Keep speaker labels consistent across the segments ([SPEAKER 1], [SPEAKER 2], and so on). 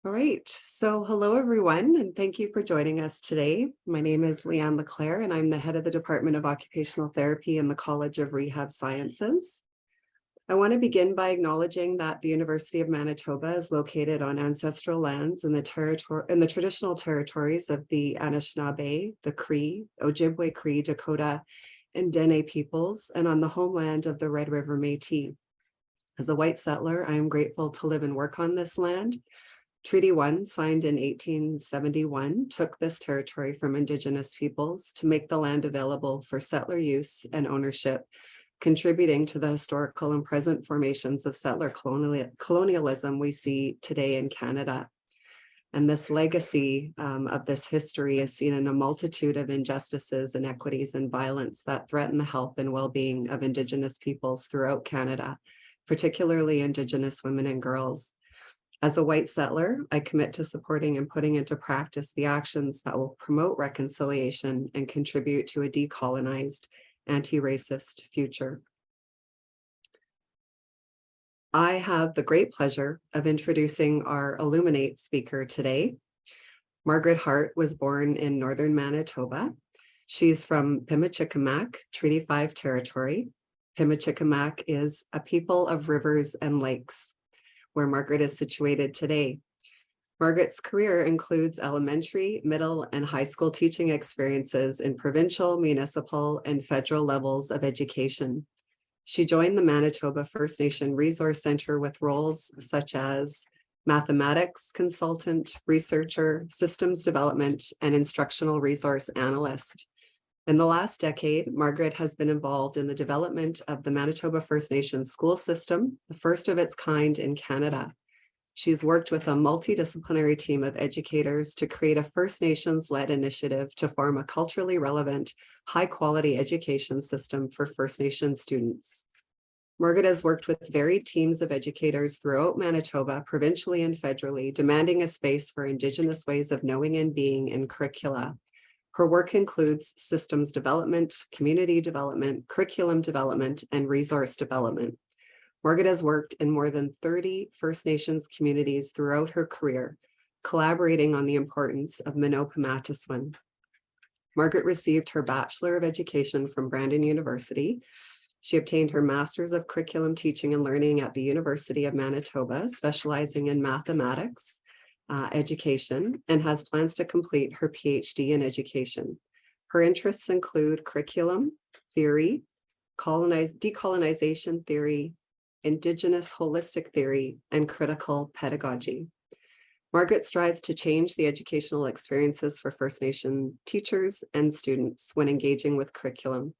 [SPEAKER 1] All right, so hello everyone, and thank you for joining us today. My name is Leanne LeClaire, and I'm the head of the Department of Occupational Therapy in the College of Rehab Sciences. I want to begin by acknowledging that the University of Manitoba is located on ancestral lands in the traditional territories of the Anishinaabe, the Cree, Ojibwe Cree, Dakota, and Dene peoples, and on the homeland of the Red River Métis. As a white settler, I am grateful to live and work on this land. Treaty 1, signed in 1871, took this territory from Indigenous peoples to make the land available for settler use and ownership, contributing to the historical and present formations of settler colonialism we see today in Canada. And this legacy of this history is seen in a multitude of injustices, inequities, and violence that threaten the health and well-being of Indigenous peoples throughout Canada, particularly Indigenous women and girls. As a white settler, I commit to supporting and putting into practice the actions that will promote reconciliation and contribute to a decolonized, anti-racist future. I have the great pleasure of introducing our Illuminate speaker today. Margaret Hart was born in northern Manitoba. She's from Pimicikamak, Treaty 5 territory. Pimicikamak is a people of rivers and lakes, where Margaret is situated today. Margaret's career includes elementary, middle, and high school teaching experiences in provincial, municipal, and federal levels of education. She joined the Manitoba First Nation Resource Center with roles such as mathematics consultant, researcher, systems development, and instructional resource analyst. In the last decade, Margaret has been involved in the development of the Manitoba First Nations school system, the first of its kind in Canada. She's worked with a multidisciplinary team of educators to create a First Nations-led initiative to form a culturally relevant, high-quality education system for First Nation students. Margaret has worked with varied teams of educators throughout Manitoba, provincially and federally, demanding a space for Indigenous ways of knowing and being in curricula. Her work includes systems development, community development, curriculum development, and resource development. Margaret has worked in more than 30 First Nations communities throughout her career, collaborating on the importance of Mino-Pimatisiwin. Margaret received her Bachelor of Education from Brandon University. She obtained her Master's of Curriculum Teaching and Learning at the University of Manitoba, specializing in mathematics, education, and has plans to complete her PhD in education. Her interests include curriculum theory, decolonization theory, Indigenous holistic theory, and critical pedagogy. Margaret strives to change the educational experiences for First Nation teachers and students when engaging with curriculum.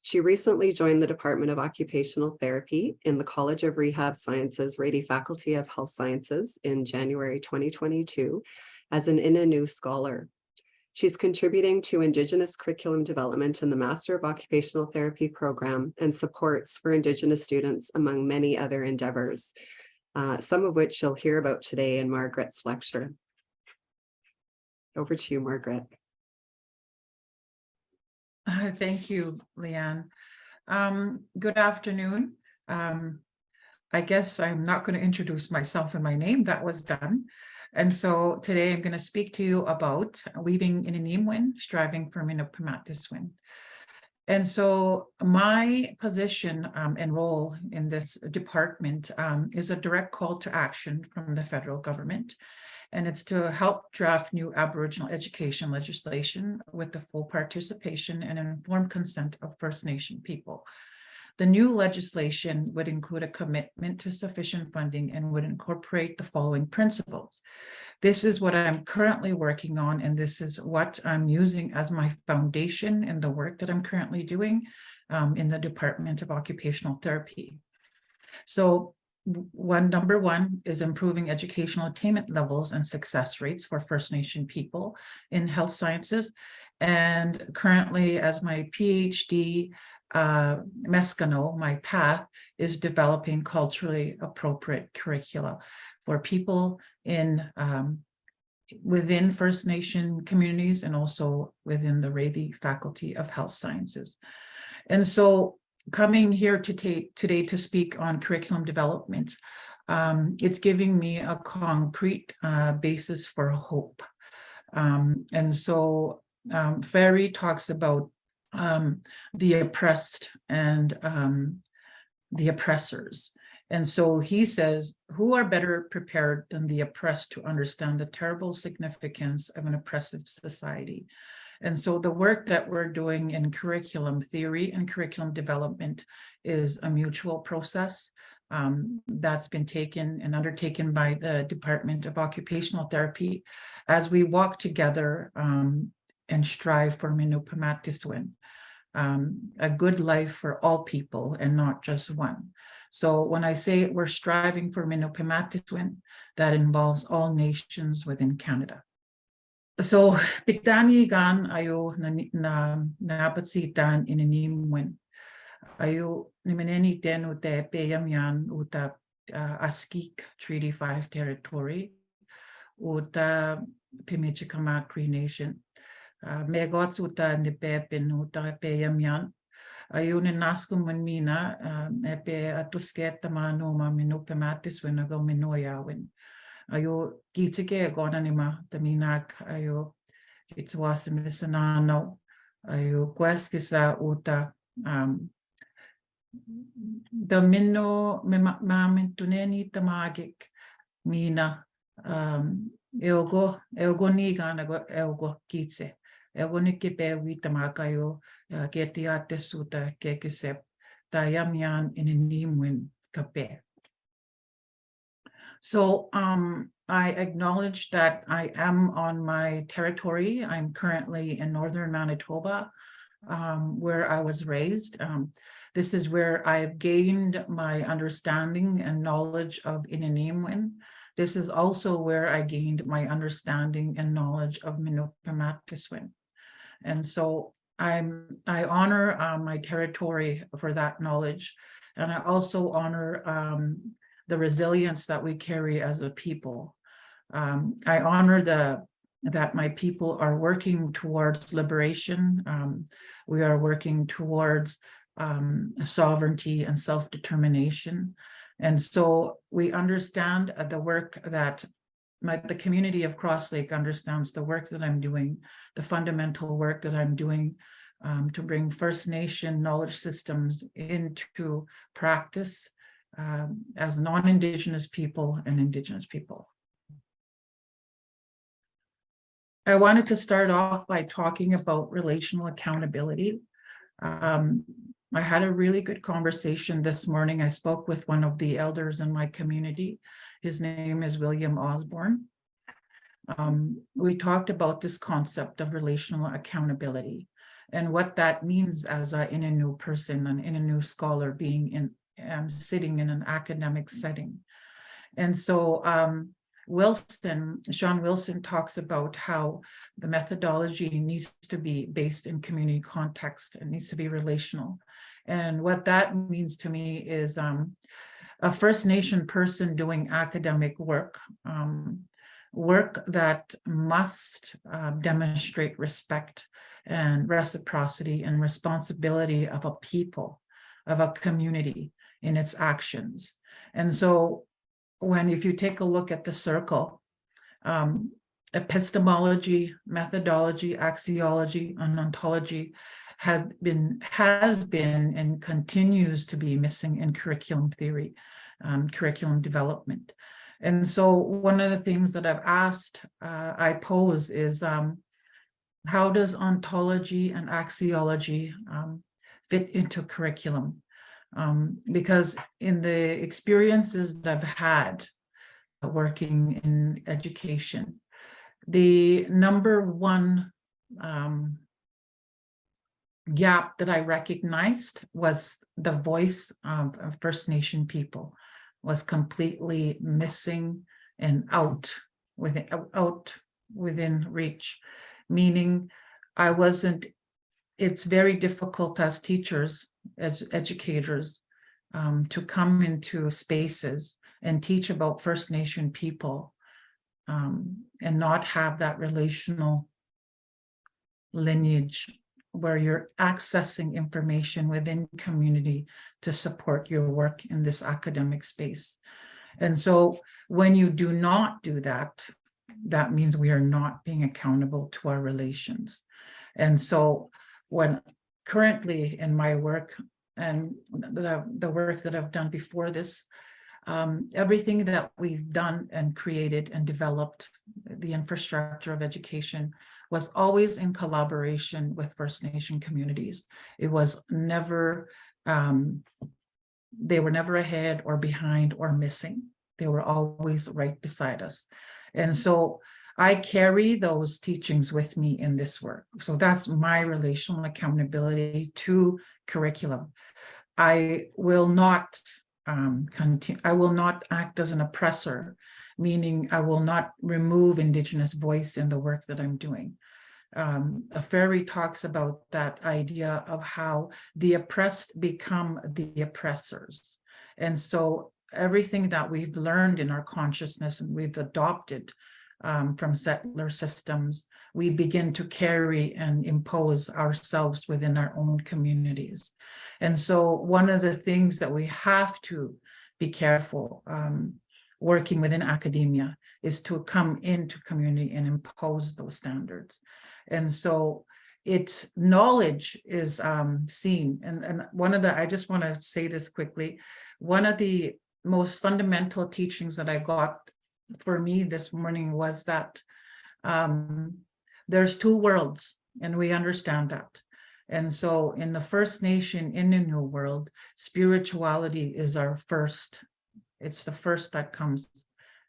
[SPEAKER 1] She recently joined the Department of Occupational Therapy in the College of Rehab Sciences Rady Faculty of Health Sciences in January 2022 as an Ininímowin scholar. She's contributing to Indigenous curriculum development in the Master of Occupational Therapy program and supports for Indigenous students, among many other endeavors, some of which you'll hear about today in Margaret's lecture. Over to you, Margaret.
[SPEAKER 2] Thank you, Leanne. Good afternoon. I guess I'm not going to introduce myself and my name. That was done. And so today I'm going to speak to you about weaving Ininímowin, striving for Mino-Pimatisiwin. And so my position and role in this department is a direct call to action from the federal government. And it's to help draft new Aboriginal education legislation with the full participation and informed consent of First Nation people. The new legislation would include a commitment to sufficient funding and would incorporate the following principles. This is what I'm currently working on, and this is what I'm using as my foundation in the work that I'm currently doing in the Department of Occupational Therapy. So number one is improving educational attainment levels and success rates for First Nation people in health sciences. And currently, as my PhD Meskano, my path is developing culturally appropriate curricula for people in within First Nation communities and also within the Rady Faculty of Health Sciences. And so coming here today to speak on curriculum development, it's giving me a concrete basis for hope. And so Ferry talks about the oppressed and the oppressors. And so he says, who are better prepared than the oppressed to understand the terrible significance of an oppressive society? And so the work that we're doing in curriculum theory and curriculum development is a mutual process that's been taken and undertaken by the Department of Occupational Therapy as we walk together and strive for Mino-Pimatisiwin, a good life for all people and not just one. So when I say we're striving for Mino-Pimatisiwin, that involves all nations within Canada. So pitani gan ayo na napatsitan Ininímowin. Ayo nimeneni ten ute peyamyan uta Askik Treaty 5 territory uta Pimicikamak Cree Nation. Megots uta nipepin uta peyamyan. Ayo ninaskum manmina epe atusket tamano ma Mino-Pimatisiwin ago minoyawin. Ayo gitsike gonanima taminak ayo itsuasimisanano ayo kweskisa uta the mino mamintuneni tamagik mina elgo nigan elgo kitse elgo nikipe witamakayo ketiate suta kekisep tayamyan Ininímowin kape. So I acknowledge that I am on my territory. I'm currently in northern Manitoba, where I was raised. This is where I've gained my understanding and knowledge of Ininímowin. This is also where I gained my understanding and knowledge of Mino-Pimatisiwin. And so I honor my territory for that knowledge. And I also honor the resilience that we carry as a people. I honor that my people are working towards liberation. We are working towards sovereignty and self-determination. And so we understand the work that the community of Cross Lake understands the work that I'm doing, the fundamental work that I'm doing to bring First Nation knowledge systems into practice as non-Indigenous people and Indigenous people. I wanted to start off by talking about relational accountability. I had a really good conversation this morning. I spoke with one of the elders in my community. His name is William Osborne. We talked about this concept of relational accountability and what that means as an Innu person, an Innu scholar being sitting in an academic setting. And so Sean Wilson talks about how the methodology needs to be based in community context. It needs to be relational. And what that means to me is a First Nation person doing academic work, work that must demonstrate respect and reciprocity and responsibility of a people, of a community in its actions. And so if you take a look at the circle, epistemology, methodology, axiology, and ontology has been and continues to be missing in curriculum theory, curriculum development. And so one of the things that I've asked, I pose is, how does ontology and axiology fit into curriculum? Because in the experiences that I've had working in education, the number one gap that I recognized was the voice of First Nation people was completely missing and out within reach, meaning it's very difficult as teachers, as educators, to come into spaces and teach about First Nation people and not have that relational lineage where you're accessing information within community to support your work in this academic space. And so when you do not do that, that means we are not being accountable to our relations. And so when currently in my work and the work that I've done before this, everything that we've done and created and developed, the infrastructure of education, was always in collaboration with First Nation communities. It was never, they were never ahead or behind or missing. They were always right beside us. And so I carry those teachings with me in this work. So that's my relational accountability to curriculum. I will not I will not act as an oppressor, meaning I will not remove Indigenous voice in the work that I'm doing. A fairy talks about that idea of how the oppressed become the oppressors. And so everything that we've learned in our consciousness and we've adopted from settler systems, we begin to carry and impose ourselves within our own communities. And so one of the things that we have to be careful working within academia is to come into community and impose those standards. And so its knowledge is seen. And one of the, I just want to say this quickly, one of the most fundamental teachings that I got for me this morning was that there's two worlds, and we understand that. And so in the First Nation Ininímowin world, spirituality is our first, it's the first that comes,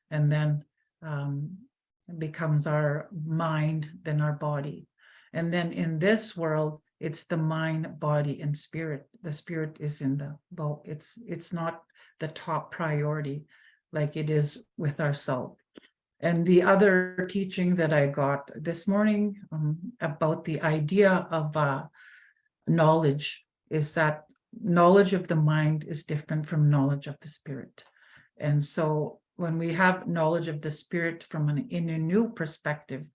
[SPEAKER 2] and then it becomes our mind, then our body. And then in this world, it's the mind, body, and spirit. The spirit is in the low, it's not the top priority like it is with ourselves. And the other teaching that I got this morning about the idea of knowledge is that knowledge of the mind is different from knowledge of the spirit. And so when we have knowledge of the spirit from an Ininímowin perspective,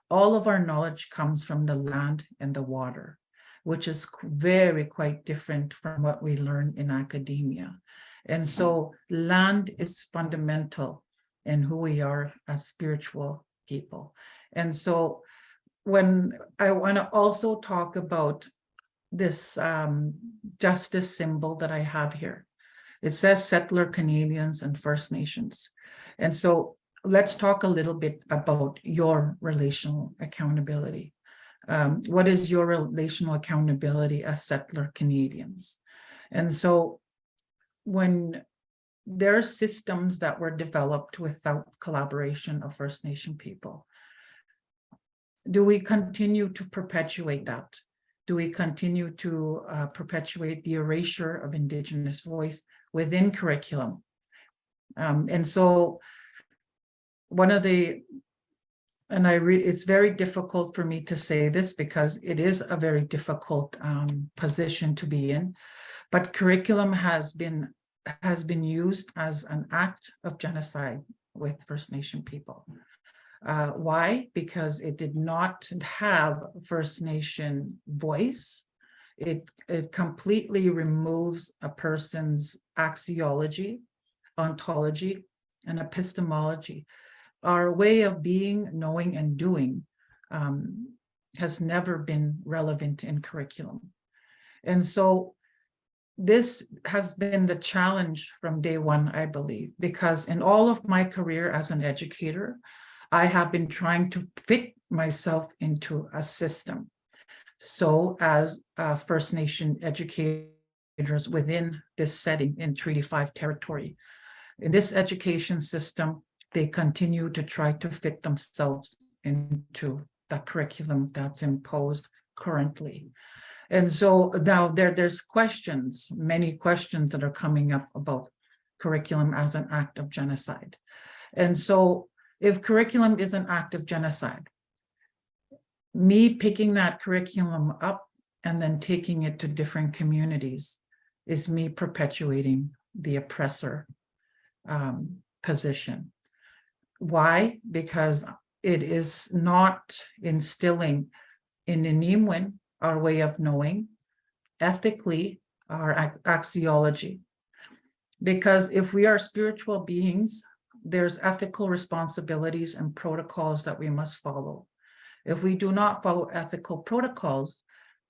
[SPEAKER 2] all of our knowledge comes from the land and the water, which is quite different from what we learn in academia. And so land is fundamental in who we are as spiritual people. And so when I want to also talk about this justice symbol that I have here, it says settler Canadians and First Nations. And so let's talk a little bit about your relational accountability. What is your relational accountability as settler Canadians? And so when there are systems that were developed without collaboration of First Nation people, do we continue to perpetuate that? Do we continue to perpetuate the erasure of Indigenous voice within curriculum? And so one of the, and it's very difficult for me to say this because it is a very difficult position to be in, but curriculum has been used as an act of genocide with First Nation people. Why? Because it did not have First Nation voice. It completely removes a person's axiology, ontology, and epistemology. Our way of being, knowing, and doing has never been relevant in curriculum. And so this has been the challenge from day one, I believe, because in all of my career as an educator, I have been trying to fit myself into a system. So as First Nation educators within this setting in Treaty 5 territory, in this education system, they continue to try to fit themselves into the curriculum that's imposed currently. And so now there's questions, many questions that are coming up about curriculum as an act of genocide. And so if curriculum is an act of genocide, me picking that curriculum up and then taking it to different communities is me perpetuating the oppressor position. Why? Because it is not instilling in Ininímowin our way of knowing, ethically, our axiology. Because if we are spiritual beings, there's ethical responsibilities and protocols that we must follow. If we do not follow ethical protocols,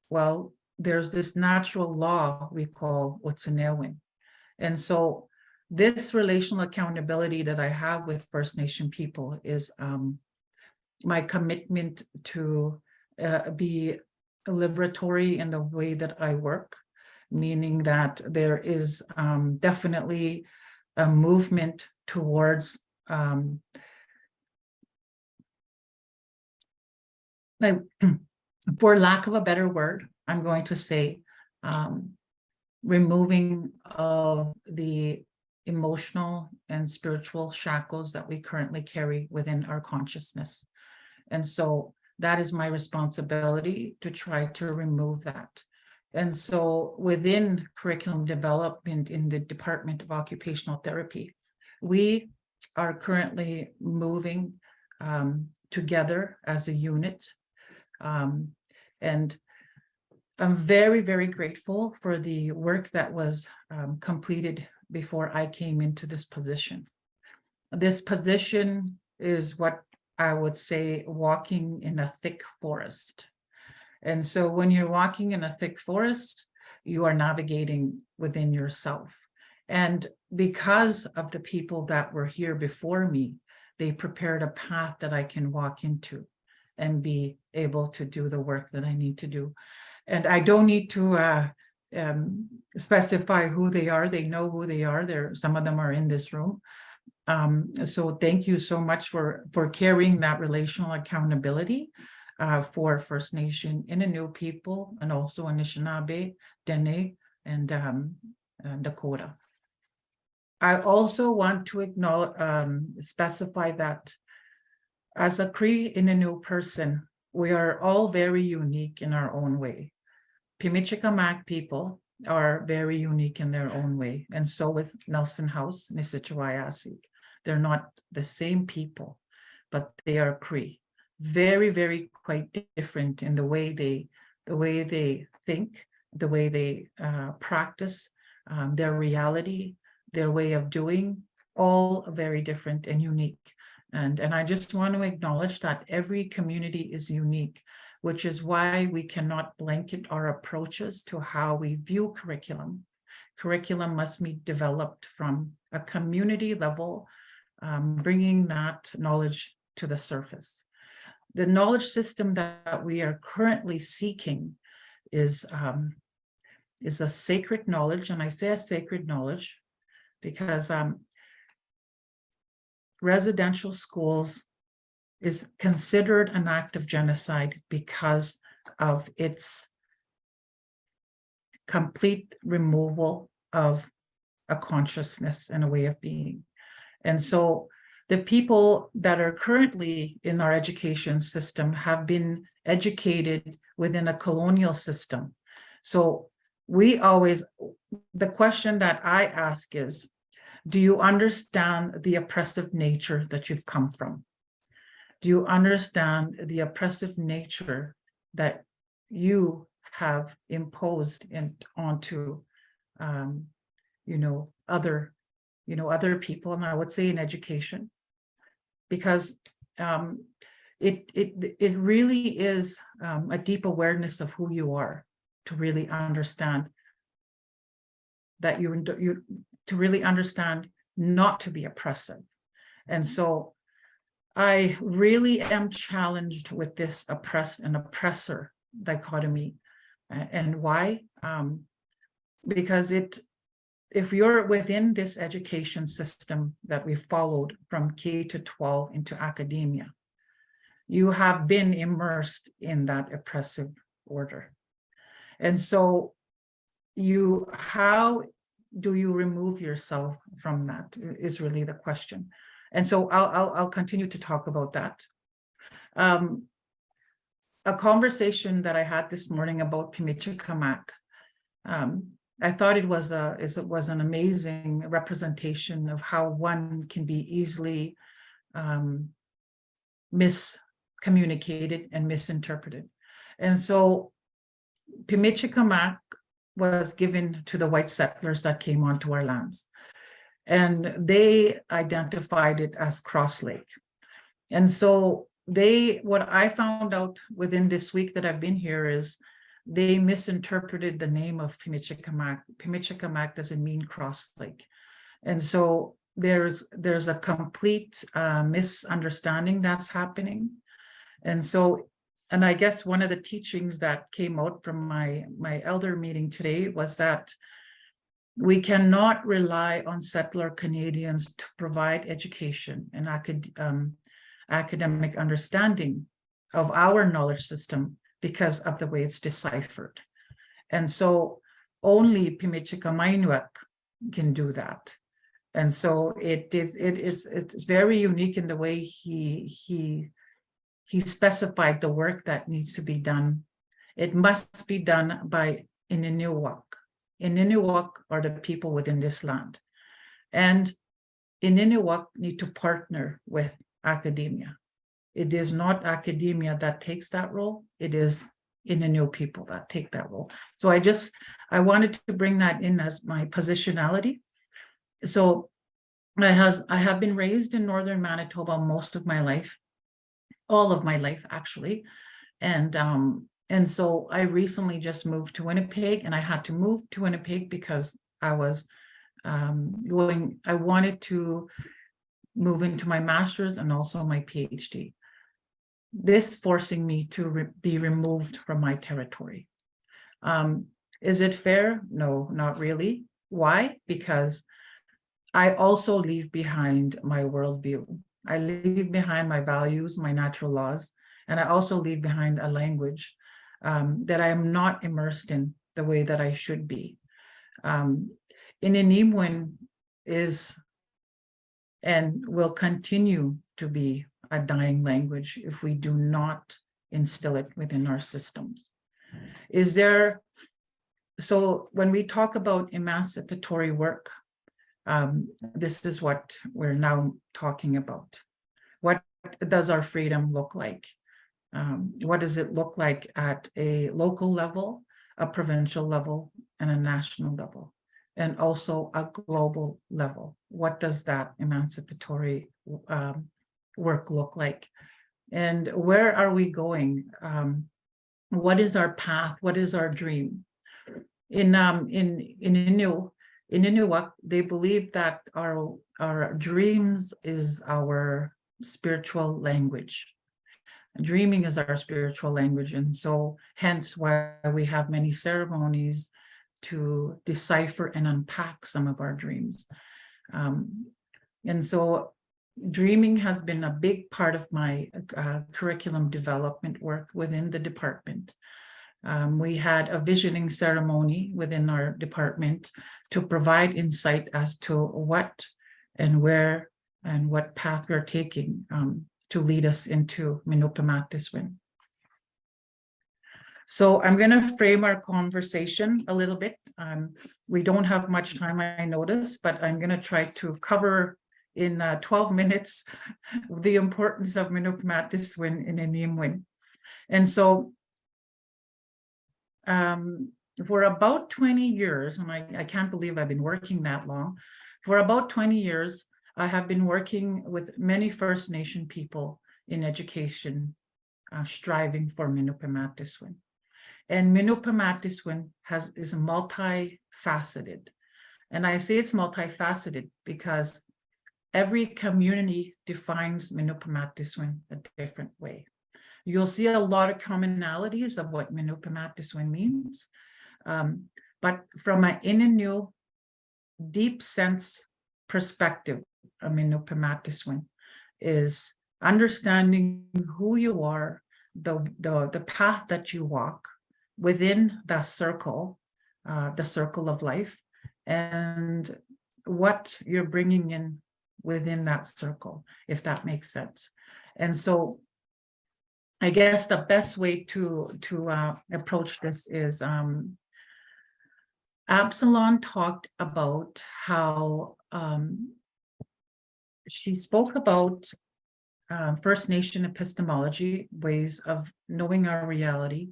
[SPEAKER 2] well, there's this natural law we call Ininímowin. And so this relational accountability that I have with First Nation people is my commitment to be liberatory in the way that I work, meaning that there is definitely a movement towards like, for lack of a better word, I'm going to say removing of the emotional and spiritual shackles that we currently carry within our consciousness. And so that is my responsibility to try to remove that. And so within curriculum development in the Department of Occupational Therapy, we are currently moving together as a unit. And I'm very, very grateful for the work that was completed before I came into this position. This position is what I would say walking in a thick forest. And so when you're walking in a thick forest, you are navigating within yourself. And because of the people that were here before me, they prepared a path that I can walk into and be able to do the work that I need to do. And I don't need to specify who they are. They know who they are. Some of them are in this room. So thank you so much for carrying that relational accountability for First Nation Ininímowin people, and also Anishinaabe, Dene, and Dakota. I also want to acknowledge, specify that as a Cree Ininímowin person, we are all very unique in our own way. Pimicikamak people are very unique in their own way, and so with Nelson House, Nisitchawayasik. They're not the same people, but they are Cree. Very, very quite different in the way they think, the way they practice, their reality, their way of doing, all very different and unique. And I just want to acknowledge that every community is unique, which is why we cannot blanket our approaches to how we view curriculum. Curriculum must be developed from a community level, bringing that knowledge to the surface. The knowledge system that we are currently seeking is a sacred knowledge, and I say a sacred knowledge because residential schools is considered an act of genocide because of its complete removal of a consciousness and a way of being. And so the people that are currently in our education system have been educated within a colonial system. So the question that I ask is, do you understand the oppressive nature that you've come from? Do you understand the oppressive nature that you have imposed onto, other people, and I would say in education, because it really is a deep awareness of who you are to really understand that to really understand not to be oppressive. And so I really am challenged with this oppressed and oppressor dichotomy. And why? Because if you're within this education system that we followed from K to 12 into academia, you have been immersed in that oppressive order. And so how do you remove yourself from that is really the question. And so I'll continue to talk about that. A conversation that I had this morning about Pimicikamak, I thought it was an amazing representation of how one can be easily miscommunicated and misinterpreted. And so Pimicikamak was given to the white settlers that came onto our lands. and they identified it as Cross Lake. And so what I found out within this week that I've been here is they misinterpreted the name of Pimicikamak. Pimicikamak doesn't mean Cross Lake. And so there's a complete misunderstanding that's happening. And so, and I guess one of the teachings that came out from my elder meeting today was that we cannot rely on settler Canadians to provide education and academic understanding of our knowledge system because of the way it's deciphered. And so only Pimicikamak can do that. And so it's very unique in the way he specified the work that needs to be done. It must be done by Ininímowin. Ininímowin are the people within this land. And Ininímowin need to partner with academia. It is not academia that takes that role. It is Ininímowin people that take that role. So I wanted to bring that in as my positionality. So I have been raised in northern Manitoba most of my life, all of my life actually, and so I recently just moved to Winnipeg, and I had to move to Winnipeg because I was I wanted to move into my master's and also my PhD. This forcing me to be removed from my territory. Is it fair? No, not really. Why? Because I also leave behind my worldview. I leave behind my values, my natural laws, and I also leave behind a language that I am not immersed in the way that I should be. Ininímowin is and will continue to be a dying language if we do not instill it within our systems. So when we talk about emancipatory work, this is what we're now talking about. What does our freedom look like? What does it look like at a local level, a provincial level, and a national level, and also a global level? What does that emancipatory work look like? And where are we going? What is our path? What is our dream? In Inuit, they believe that our dreams is our spiritual language. Dreaming is our spiritual language, and so hence why we have many ceremonies to decipher and unpack some of our dreams. And so dreaming has been a big part of my curriculum development work within the department. We had a visioning ceremony within our department to provide insight as to what and where and what path we're taking to lead us into Mino-Pimatisiwin. So I'm going to frame our conversation a little bit. We don't have much time, I notice, but I'm going to try to cover in 12 minutes the importance of Mino-Pimatisiwin in Ininímowin. And so for about 20 years, and I can't believe I've been working that long, for about 20 years, I have been working with many First Nation people in education, striving for Mino-Pimatisiwin. And Mino-Pimatisiwin is multifaceted. And I say it's multifaceted because every community defines Mino-Pimatisiwin a different way. You'll see a lot of commonalities of what Mino-Pimatisiwin means. But from an Ininímowin deep sense perspective, a Mino-Pimatisiwin is understanding who you are, the path that you walk within the circle of life, and what you're bringing in within that circle, if that makes sense. And so I guess the best way to approach this is Absalom talked about how she spoke about First Nation epistemology, ways of knowing our reality,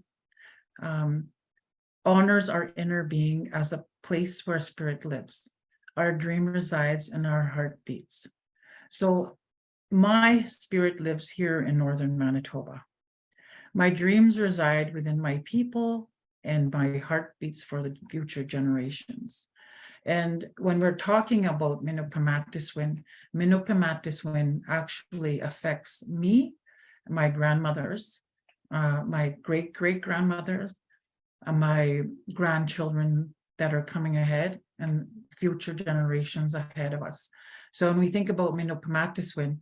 [SPEAKER 2] honors our inner being as a place where spirit lives, our dream resides in our heartbeats. So my spirit lives here in northern Manitoba. My dreams reside within my people and my heartbeats for the future generations. And when we're talking about Mino-Pimatisiwin, Mino-Pimatisiwin actually affects me, my grandmothers, my great-great-grandmothers, my grandchildren that are coming ahead, and future generations ahead of us. So when we think about Mino-Pimatisiwin,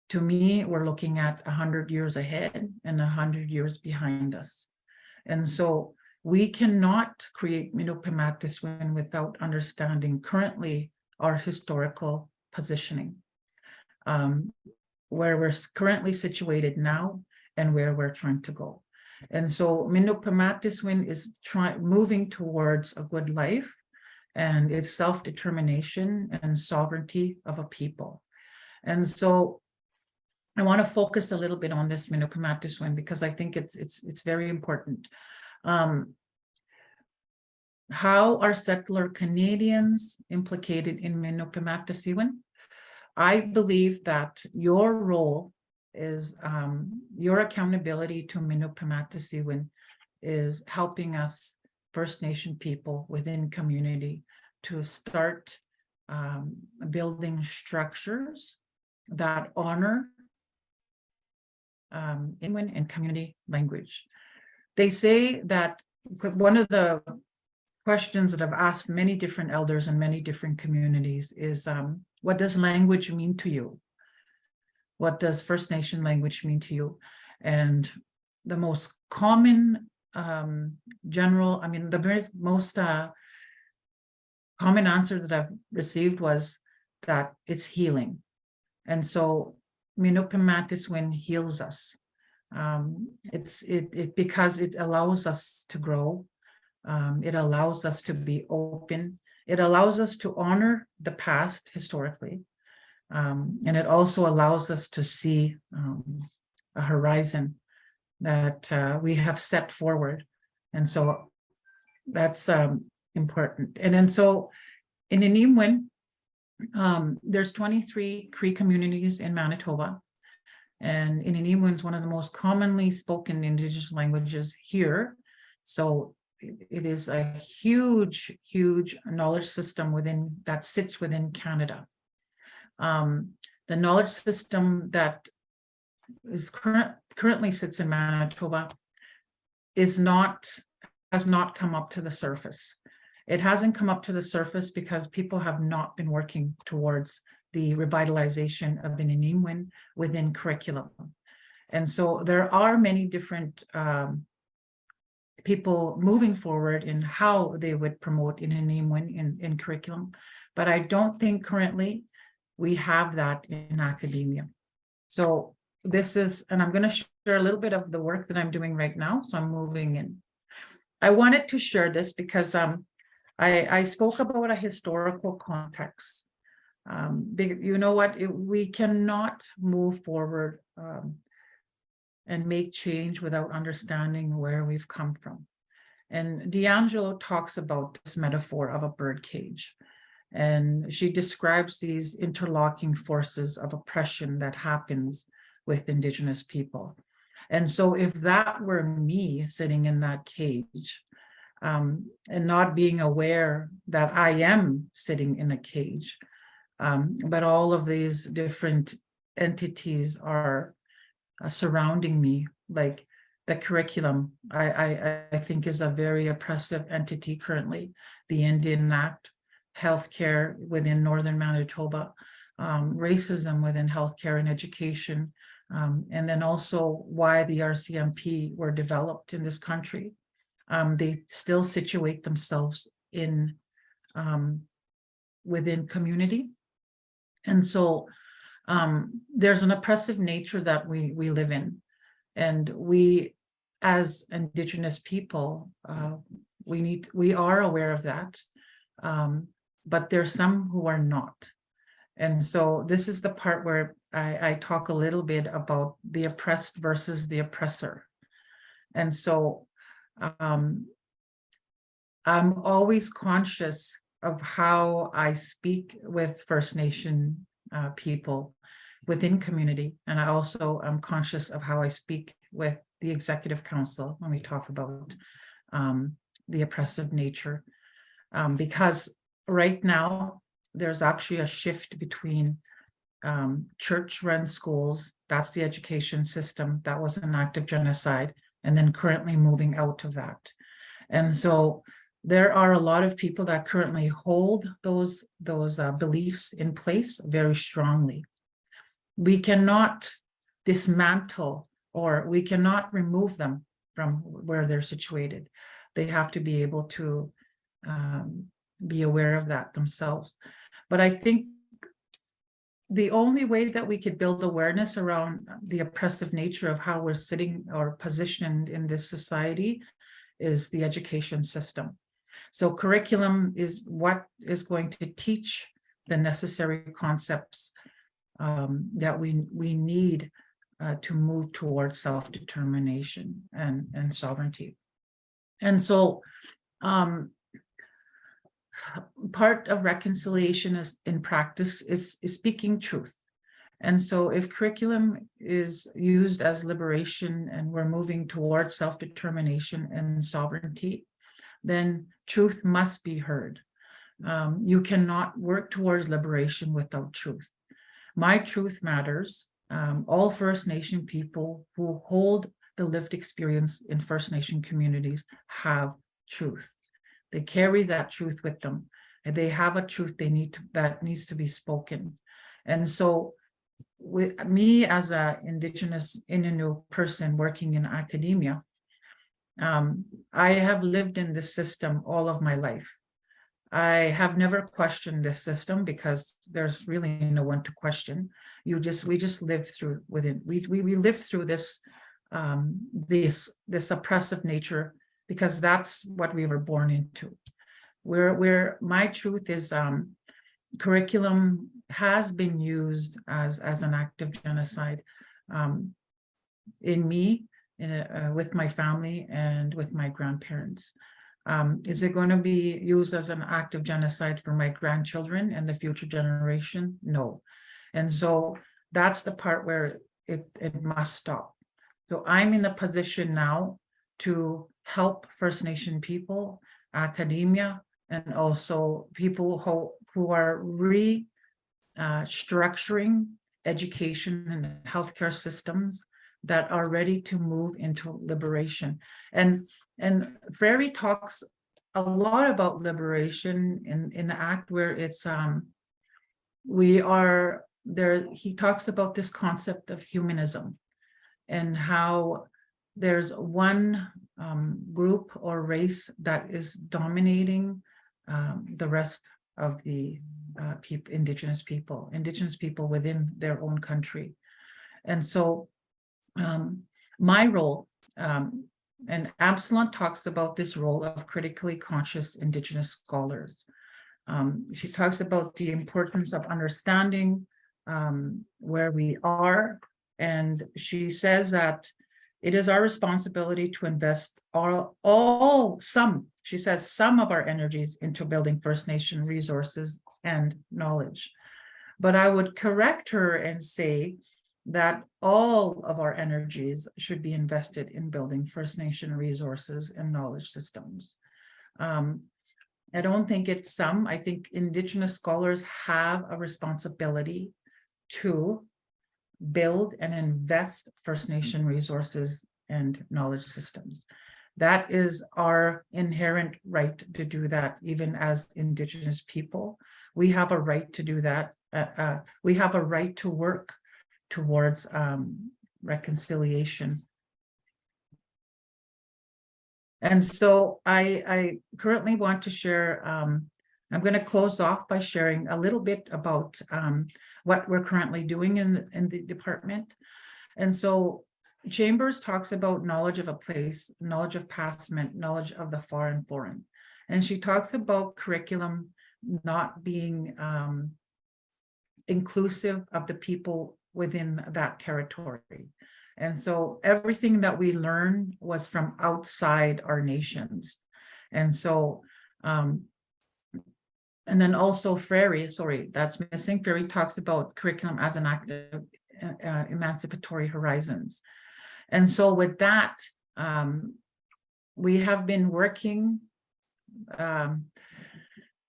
[SPEAKER 2] to me, we're looking at 100 years ahead and 100 years behind us. And so we cannot create Mino-Pimatisiwin without understanding currently our historical positioning, where we're currently situated now and where we're trying to go. And so Mino-Pimatisiwin is moving towards a good life and its self-determination and sovereignty of a people. And so I want to focus a little bit on this Mino-Pimatisiwin because I think it's very important. How are settler Canadians implicated in Mino-Pimatisiwin? I believe that your role is your accountability to Mino-Pimatisiwin is helping us First Nation people within community to start building structures that honor Inuit and community language. They say that one of the questions that I've asked many different elders in many different communities is, what does language mean to you? What does First Nation language mean to you? And the most common the most common answer that I've received was that it's healing. And so Mino-Pimatisiwin heals us. Because it allows us to grow. It allows us to be open. It allows us to honor the past historically. And it also allows us to see a horizon that we have set forward. And so that's important. And then so in Ininímowin, there's 23 Cree communities in Manitoba. And Ininímowin is one of the most commonly spoken Indigenous languages here. So it is a huge, huge knowledge system that sits within Canada. The knowledge system that is currently sits in Manitoba has not come up to the surface. It hasn't come up to the surface because people have not been working towards the revitalization of Ininímowin within curriculum. And so there are many different people moving forward in how they would promote Ininímowin in curriculum, but I don't think currently we have that in academia. So this is, and I'm going to share a little bit of the work that I'm doing right now. So I'm moving in. I wanted to share this because I spoke about a historical context. You know what, we cannot move forward and make change without understanding where we've come from. And D'Angelo talks about this metaphor of a bird cage. And she describes these interlocking forces of oppression that happens with Indigenous people. And so if that were me sitting in that cage, and not being aware that I am sitting in a cage, but all of these different entities are surrounding me, like the curriculum, I think is a very oppressive entity currently, the Indian Act, healthcare within Northern Manitoba, racism within healthcare and education, and then also why the RCMP were developed in this country. They still situate themselves in within community. And so there's an oppressive nature that we live in. And we, as Indigenous people, we are aware of that. But there's some who are not. And so this is the part where I talk a little bit about the oppressed versus the oppressor. And so I'm always conscious of how I speak with First Nation people within community. And I also am conscious of how I speak with the Executive Council when we talk about the oppressive nature. Because right now, there's actually a shift between church-run schools, that's the education system, that was an act of genocide, and then currently moving out of that. And so there are a lot of people that currently hold those beliefs in place very strongly. We cannot dismantle, or we cannot remove them from where they're situated. They have to be able to be aware of that themselves. But I think the only way that we could build awareness around the oppressive nature of how we're sitting or positioned in this society is the education system. So curriculum is what is going to teach the necessary concepts that we need to move towards self-determination and sovereignty. And so part of reconciliation is, in practice, is speaking truth. And so if curriculum is used as liberation and we're moving towards self-determination and sovereignty, then truth must be heard. You cannot work towards liberation without truth. My truth matters. All First Nation people who hold the lived experience in First Nation communities have truth. They carry that truth with them, and they have a truth that needs to be spoken. And so with me as an Indigenous Innu person working in academia, I have lived in this system all of my life. I have never questioned this system because there's really no one to question. We just live through within. We live through this this oppressive nature because that's what we were born into. Where my truth is, curriculum has been used as an act of genocide in me, with my family, and with my grandparents. Is it going to be used as an act of genocide for my grandchildren and the future generation? No. And so that's the part where it must stop. So I'm in a position now to help First Nation people, academia, and also people who are restructuring education and healthcare systems that are ready to move into liberation. And Frary talks a lot about liberation in the act where it's we are there. He talks about this concept of humanism and how there's one group or race that is dominating the rest of the Indigenous people within their own country. And so my role, and Absalon talks about this role of critically conscious Indigenous scholars. She talks about the importance of understanding where we are, and she says that it is our responsibility to invest some of our energies into building First Nation resources and knowledge. But I would correct her and say that all of our energies should be invested in building First Nation resources and knowledge systems. I don't think it's some. I think Indigenous scholars have a responsibility to build and invest First Nation resources and knowledge systems. That is our inherent right to do that, even as Indigenous people. We have a right to do that. We have a right to work towards reconciliation. And so I currently want to share, I'm going to close off by sharing a little bit about what we're currently doing in the department. And so Chambers talks about knowledge of a place, knowledge of past meant, knowledge of the far and foreign. And she talks about curriculum not being inclusive of the people within that territory. And so everything that we learn was from outside our nations. And so And then also Frary, sorry, that's missing. Frary talks about curriculum as an active emancipatory horizons. And so with that, we have been working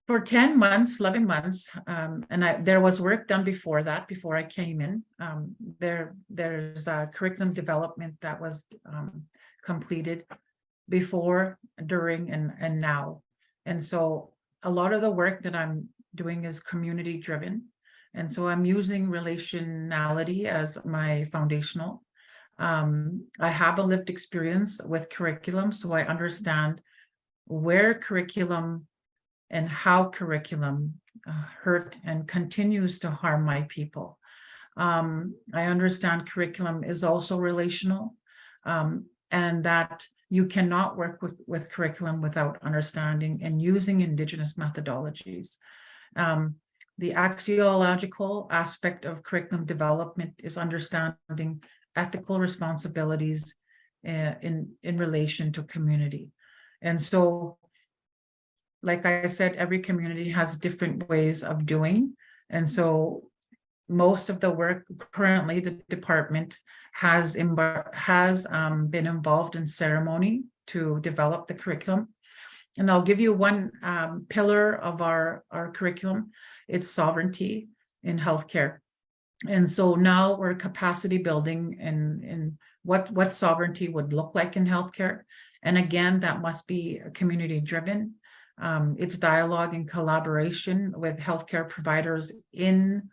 [SPEAKER 2] for 10 months, 11 months, and there was work done before that, before I came in. There's a curriculum development that was completed before, during, and now. And so a lot of the work that I'm doing is community driven. And so I'm using relationality as my foundational. I have a lived experience with curriculum, so I understand where curriculum and how curriculum hurt and continues to harm my people. I understand curriculum is also relational, and that you cannot work with curriculum without understanding and using Indigenous methodologies. The axiological aspect of curriculum development is understanding ethical responsibilities in relation to community. And so, like I said, every community has different ways of doing. And so most of the work currently, the department has been involved in ceremony to develop the curriculum. And I'll give you one pillar of our curriculum. It's sovereignty in healthcare. And so now we're capacity building in what sovereignty would look like in healthcare. And again, that must be community driven. It's dialogue and collaboration with healthcare providers in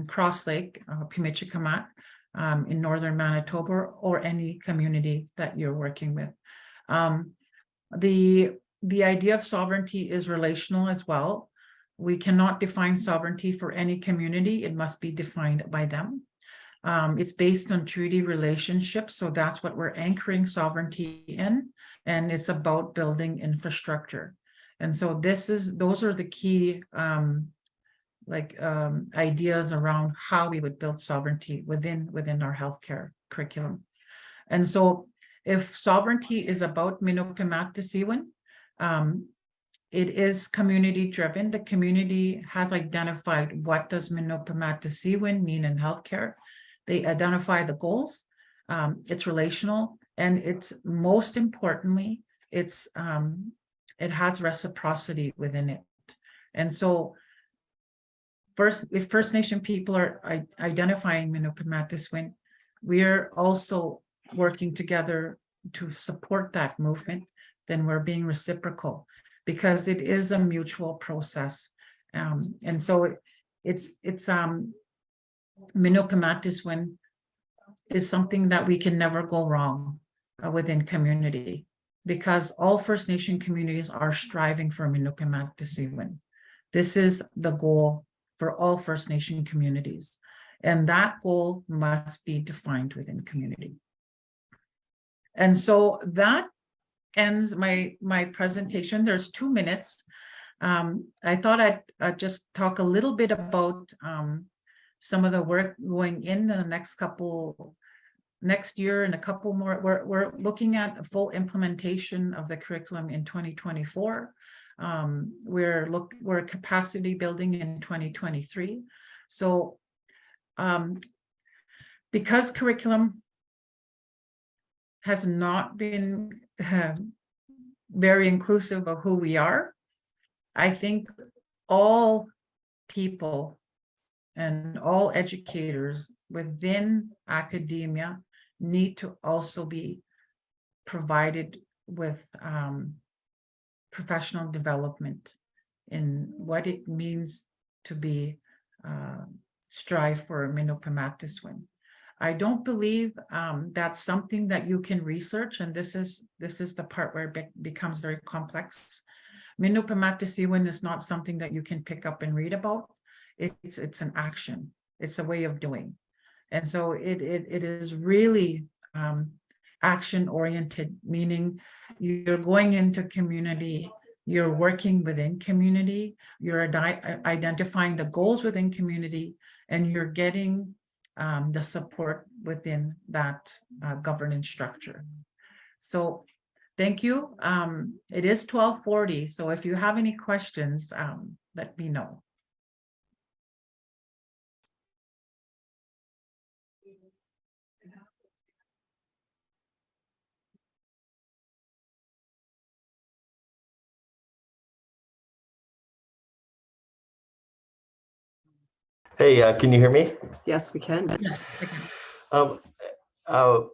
[SPEAKER 2] Cross Lake, Pimicikamak, in northern Manitoba, or any community that you're working with. The idea of sovereignty is relational as well. We cannot define sovereignty for any community. It must be defined by them. It's based on treaty relationships, so that's what we're anchoring sovereignty in, and it's about building infrastructure. And so those are the key ideas around how we would build sovereignty within our healthcare curriculum. And so if sovereignty is about Mino-Pimatisiwin, it is community driven. The community has identified what does Mino-Pimatisiwin mean in healthcare. They identify the goals. It's relational, and it's most importantly, it has reciprocity within it. And so if First Nation people are identifying Mino-Pimatisiwin, we're also working together to support that movement. Then we're being reciprocal, because it is a mutual process. And so it's Mino-Pimatisiwin is something that we can never go wrong within community, because all First Nation communities are striving for Mino-Pimatisiwin. This is the goal for all First Nation communities, and that goal must be defined within community. And so that ends my presentation. There's 2 minutes. I thought I'd just talk a little bit about some of the work going in the next year and a couple more. We're looking at a full implementation of the curriculum in 2024. We're capacity building in 2023. So because curriculum has not been very inclusive of who we are, I think all people and all educators within academia need to also be provided with professional development in what it means to be strive for Mino-Pimatisiwin. I don't believe that's something that you can research, and this is the part where it becomes very complex. Mino-Pimatisiwin is not something that you can pick up and read about. It's an action. It's a way of doing, and so it is really action oriented, meaning you're going into community, you're working within community, you're identifying the goals within community, and you're getting the support within that governance structure. So thank you. It is 12:40, so if you have any questions, let me know.
[SPEAKER 3] Hey, can you hear me?
[SPEAKER 1] Yes, we can.
[SPEAKER 2] Yes, I can.
[SPEAKER 3] Um,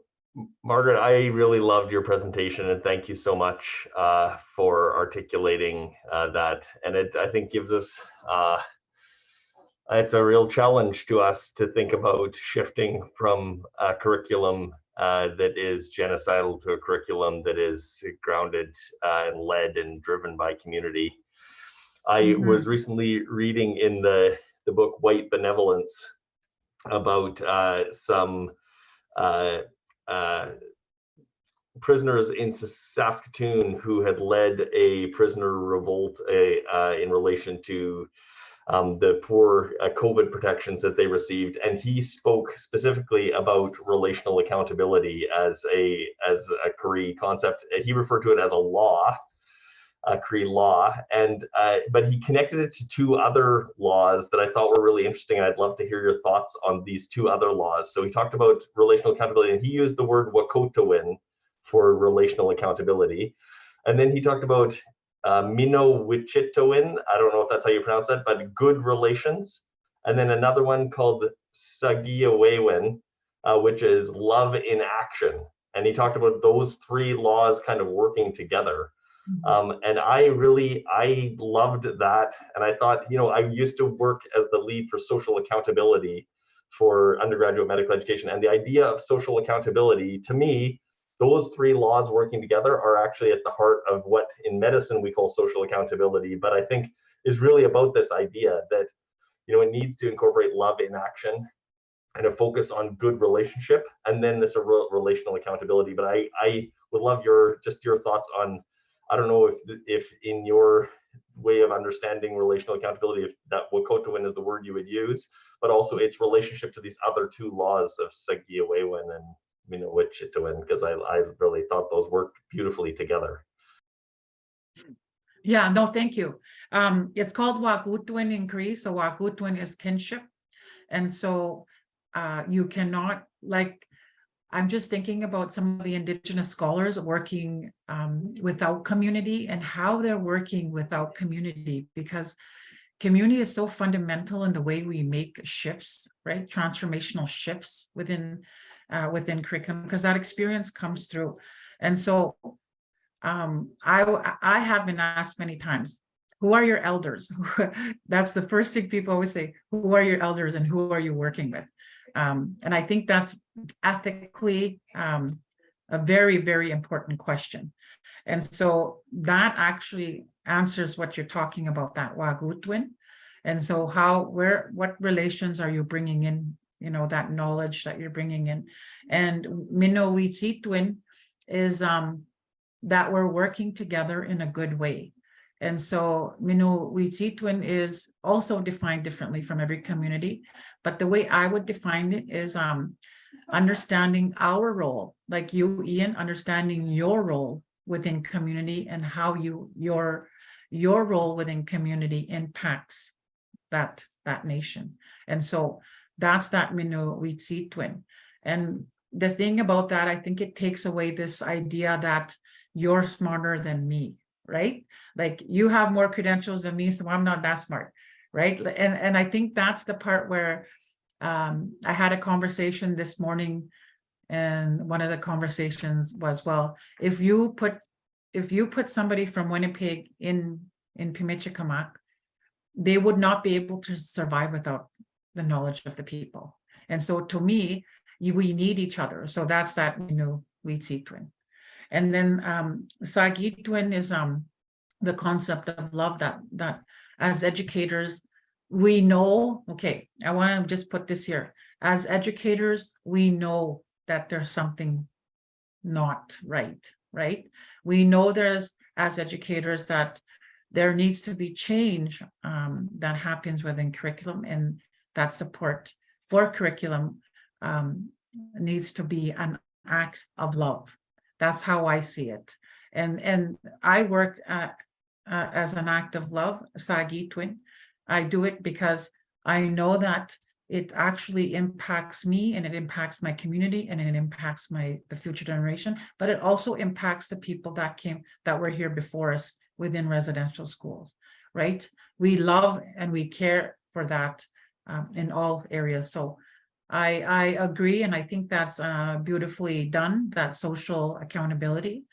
[SPEAKER 3] Margaret, I really loved your presentation, and thank you so much for articulating that. And it, I think, gives us, it's a real challenge to us to think about shifting from a curriculum that is genocidal to a curriculum that is grounded and led and driven by community. I was recently reading in the book White Benevolence about some prisoners in Saskatoon who had led a prisoner revolt in relation to the poor COVID protections that they received, and he spoke specifically about relational accountability as a Cree concept. He referred to it as a law, a Cree law, and but he connected it to two other laws that I thought were really interesting, and I'd love to hear your thoughts on these two other laws. So he talked about relational accountability, and he used the word Wakotowin for relational accountability, and then he talked about Mino-Pimatisiwin, I don't know if that's how you pronounce that, but good relations, and then another one called Sagiawewin, which is love in action. And he talked about those three laws kind of working together. And I loved that. And I thought, you know, I used to work as the lead for social accountability for undergraduate medical education. And the idea of social accountability, to me, those three laws working together are actually at the heart of what in medicine we call social accountability, but I think is really about this idea that, you know, it needs to incorporate love in action and a focus on good relationship, and then this relational accountability. But I would love your thoughts on, I don't know if in your way of understanding relational accountability, if that Wakotowin is the word you would use, but also its relationship to these other two laws of Sagiawewin and Mino-Pimatisiwin, because I really thought those worked beautifully together.
[SPEAKER 2] Yeah, no, thank you. It's called Wakotowin in Cree. So Wakotowin is kinship. And so you cannot, like, I'm just thinking about some of the Indigenous scholars working without community and how they're working without community, because community is so fundamental in the way we make shifts, right? Transformational shifts within curriculum, because that experience comes through. And so I have been asked many times, who are your elders? That's the first thing people always say, who are your elders and who are you working with? And I think that's ethically a very, very important question. And so that actually answers what you're talking about, that Wakotowin. And so what relations are you bringing in, you know, that knowledge that you're bringing in? And Mino-Pimatisiwin is that we're working together in a good way. And so Mino-Pimatisiwin is also defined differently from every community. But the way I would define it is understanding our role, like you, Ian, understanding your role within community and how your role within community impacts that nation. And so that's that Mino-Pimatisiwin. And the thing about that, I think it takes away this idea that you're smarter than me, right? Like you have more credentials than me, so I'm not that smart, right? And I think that's the part where I had a conversation this morning, and one of the conversations was, well, if you put somebody from Winnipeg in Pimicikamak, they would not be able to survive without the knowledge of the people. And so to me, we need each other. So that's that Mino-Pimatisiwin. And then Sagiawewin is the concept of love that as educators, we know, okay, I want to just put this here. As educators, we know that there's something not right, right? We know as educators, that there needs to be change that happens within curriculum, and that support for curriculum needs to be an act of love. That's how I see it. And I worked as an act of love, Sagiawewin, I do it because I know that it actually impacts me, and it impacts my community, and it impacts the future generation, but it also impacts the people that were here before us within residential schools, right? We love and we care for that in all areas. So I agree, and I think that's beautifully done, that social accountability.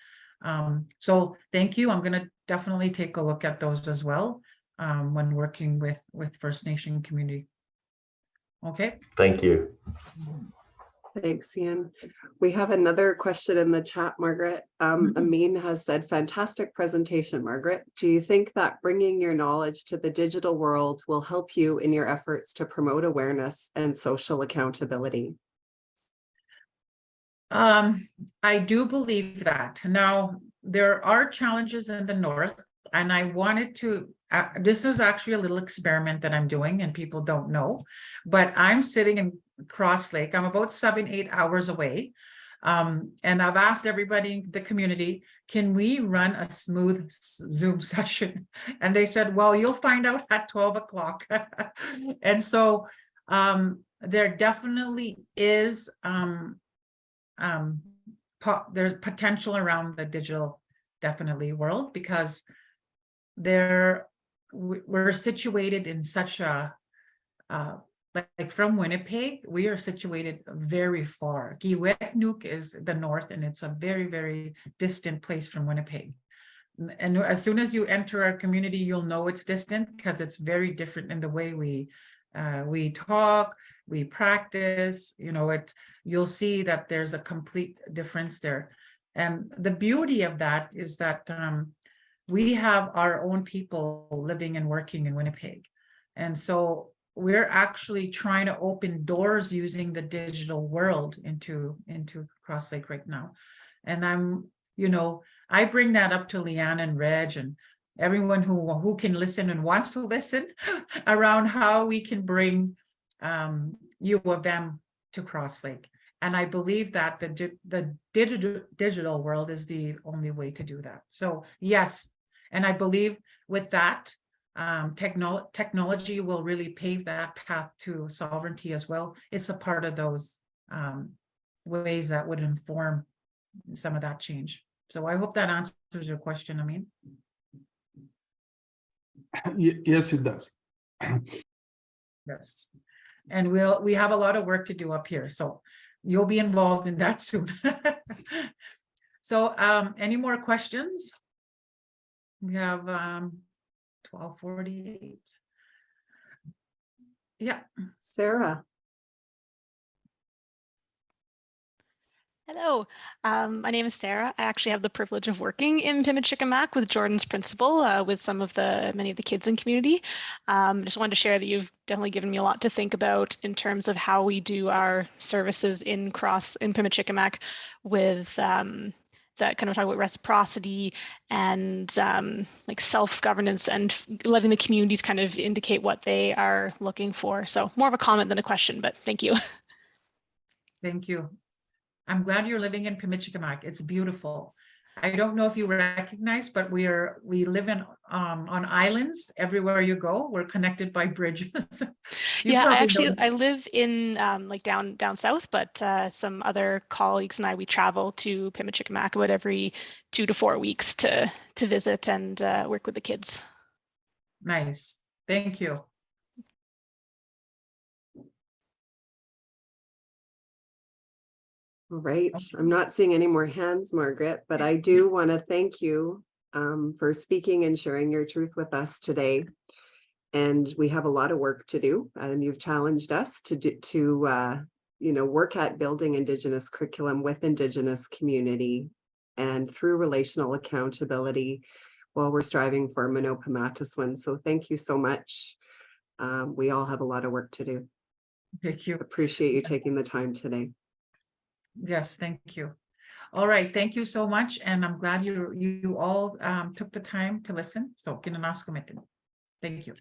[SPEAKER 2] So thank you. I'm going to definitely take a look at those as well when working with First Nation community. Okay.
[SPEAKER 3] Thank you.
[SPEAKER 1] Thanks, Ian. We have another question in the chat, Margaret. Amin has said, fantastic presentation, Margaret. Do you think that bringing your knowledge to the digital world will help you in your efforts to promote awareness and social accountability?
[SPEAKER 2] I do believe that. Now, there are challenges in the North, and I wanted to, this is actually a little experiment that I'm doing, and people don't know, but I'm sitting in Cross Lake. I'm about 7-8 hours away. And I've asked everybody in the community, can we run a smooth Zoom session? And they said, well, you'll find out at 12 o'clock. And so there definitely is there's potential around the digital definitely world, because we're situated in such a like from Winnipeg, we are situated very far. Giwetnuk is the north, and it's a very, very distant place from Winnipeg. And as soon as you enter our community, you'll know it's distant, because it's very different in the way we talk, we practice, you'll see that there's a complete difference there. And the beauty of that is that we have our own people living and working in Winnipeg. And so we're actually trying to open doors using the digital world into Cross Lake right now. And I bring that up to Leanne and Reg and everyone who can listen and wants to listen around how we can bring U of M to Cross Lake. And I believe that the digital world is the only way to do that. So yes, and I believe with that, technology will really pave that path to sovereignty as well. It's a part of those ways that would inform some of that change. So I hope that answers your question, Amin.
[SPEAKER 4] Yes, it does.
[SPEAKER 2] Yes, and we have a lot of work to do up here, so you'll be involved in that soon. So any more questions? We have 12:48. Yeah,
[SPEAKER 1] Sarah.
[SPEAKER 5] Hello, my name is Sarah. I actually have the privilege of working in Pimicikamak with Jordan's principal, with many of the kids in community. Just wanted to share that you've definitely given me a lot to think about in terms of how we do our services in Pimicikamak with that kind of talk about reciprocity and like self-governance and letting the communities kind of indicate what they are looking for. So more of a comment than a question, but thank you.
[SPEAKER 2] thank you. I'm glad you're living in Pimicikamak. It's beautiful. I don't know if you recognize, but we live on islands everywhere you go. We're connected by bridges.
[SPEAKER 5] Yeah, I live in like down south, but some other colleagues and we travel to Pimicikamak about every 2 to 4 weeks to visit and work with the kids.
[SPEAKER 2] Nice. Thank you.
[SPEAKER 1] All right, I'm not seeing any more hands, Margaret, but I do want to thank you for speaking and sharing your truth with us today. And we have a lot of work to do, and you've challenged us to work at building Indigenous curriculum with Indigenous community and through relational accountability while we're striving for Mino-Pimatisiwin. So thank you so much. We all have a lot of work to do.
[SPEAKER 2] Thank you.
[SPEAKER 1] Appreciate you taking the time today.
[SPEAKER 2] Yes, thank you. All right, thank you so much, and I'm glad you all took the time to listen. So, thank you.